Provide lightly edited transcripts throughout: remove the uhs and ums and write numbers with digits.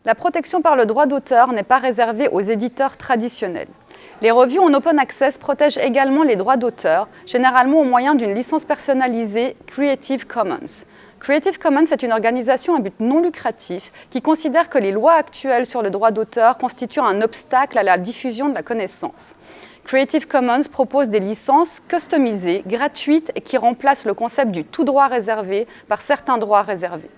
La protection par le droit d'auteur n'est pas réservée aux éditeurs traditionnels. Les revues en open access protègent également les droits d'auteur, généralement au moyen d'une licence personnalisée Creative Commons. Creative Commons est une organisation à but non lucratif qui considère que les lois actuelles sur le droit d'auteur constituent un obstacle à la diffusion de la connaissance. Creative Commons propose des licences customisées, gratuites et qui remplacent le concept du tout droit réservé par certains droits réservés.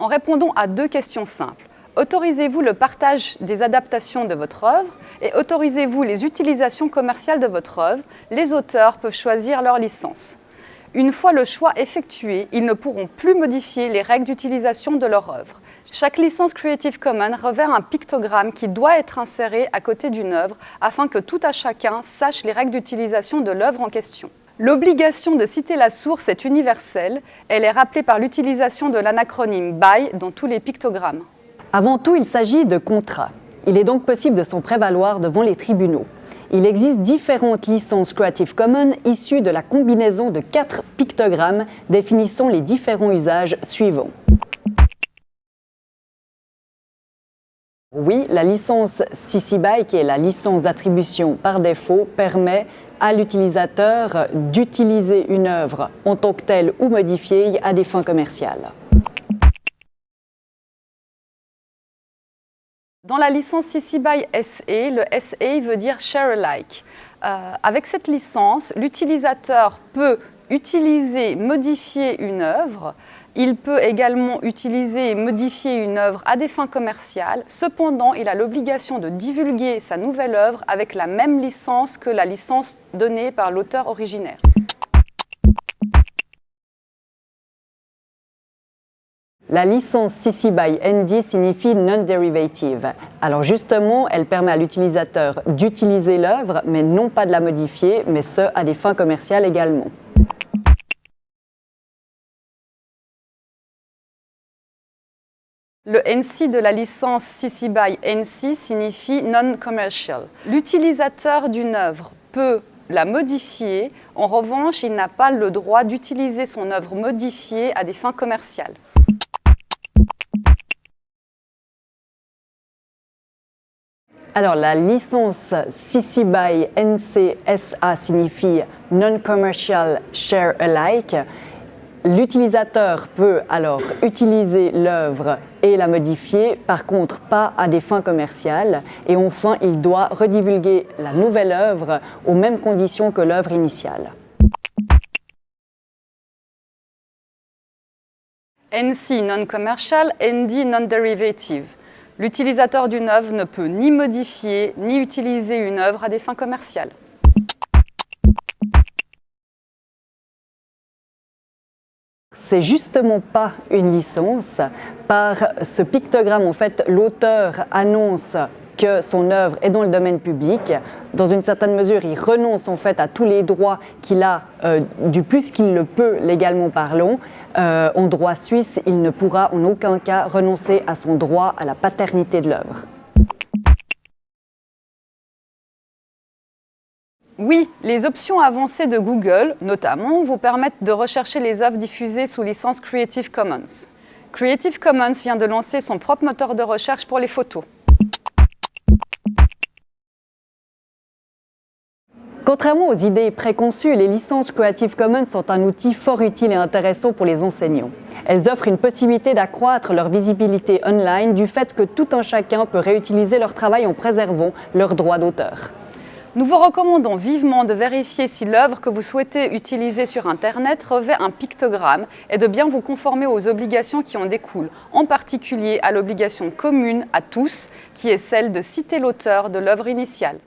En répondant à deux questions simples, autorisez-vous le partage des adaptations de votre œuvre et autorisez-vous les utilisations commerciales de votre œuvre? Les auteurs peuvent choisir leur licence. Une fois le choix effectué, ils ne pourront plus modifier les règles d'utilisation de leur œuvre. Chaque licence Creative Commons revêt un pictogramme qui doit être inséré à côté d'une œuvre afin que tout à chacun sache les règles d'utilisation de l'œuvre en question. L'obligation de citer la source est universelle. Elle est rappelée par l'utilisation de l'anacronyme BY dans tous les pictogrammes. Avant tout, il s'agit de contrats. Il est donc possible de s'en prévaloir devant les tribunaux. Il existe différentes licences Creative Commons issues de la combinaison de 4 pictogrammes définissant les différents usages suivants. Oui, la licence CC BY, qui est la licence d'attribution par défaut, permet à l'utilisateur d'utiliser une œuvre en tant que telle ou modifiée à des fins commerciales. Dans la licence CC BY SA, le SA veut dire Share Alike. Avec cette licence, l'utilisateur peut utiliser, modifier une œuvre. Il peut également utiliser et modifier une œuvre à des fins commerciales. Cependant, il a l'obligation de divulguer sa nouvelle œuvre avec la même licence que la licence donnée par l'auteur originaire. La licence CC BY ND signifie non-derivative. Alors justement, elle permet à l'utilisateur d'utiliser l'œuvre, mais non pas de la modifier, mais ce, à des fins commerciales également. Le NC de la licence CC BY NC signifie non-commercial. L'utilisateur d'une œuvre peut la modifier, en revanche, il n'a pas le droit d'utiliser son œuvre modifiée à des fins commerciales. Alors, la licence CC BY NC-SA signifie Non-Commercial Share Alike. L'utilisateur peut alors utiliser l'œuvre et la modifier, par contre pas à des fins commerciales. Et enfin, il doit redivulguer la nouvelle œuvre aux mêmes conditions que l'œuvre initiale. NC non-commercial, ND non-derivative. L'utilisateur d'une œuvre ne peut ni modifier ni utiliser une œuvre à des fins commerciales. C'est justement pas une licence. Par ce pictogramme, en fait, l'auteur annonce que son œuvre est dans le domaine public. Dans une certaine mesure, il renonce en fait à tous les droits qu'il a, du plus qu'il le peut légalement parlant. En droit suisse, il ne pourra en aucun cas renoncer à son droit à la paternité de l'œuvre. Oui, les options avancées de Google, notamment, vous permettent de rechercher les œuvres diffusées sous licence Creative Commons. Creative Commons vient de lancer son propre moteur de recherche pour les photos. Contrairement aux idées préconçues, les licences Creative Commons sont un outil fort utile et intéressant pour les enseignants. Elles offrent une possibilité d'accroître leur visibilité online du fait que tout un chacun peut réutiliser leur travail en préservant leurs droits d'auteur. Nous vous recommandons vivement de vérifier si l'œuvre que vous souhaitez utiliser sur Internet revêt un pictogramme et de bien vous conformer aux obligations qui en découlent, en particulier à l'obligation commune à tous, qui est celle de citer l'auteur de l'œuvre initiale.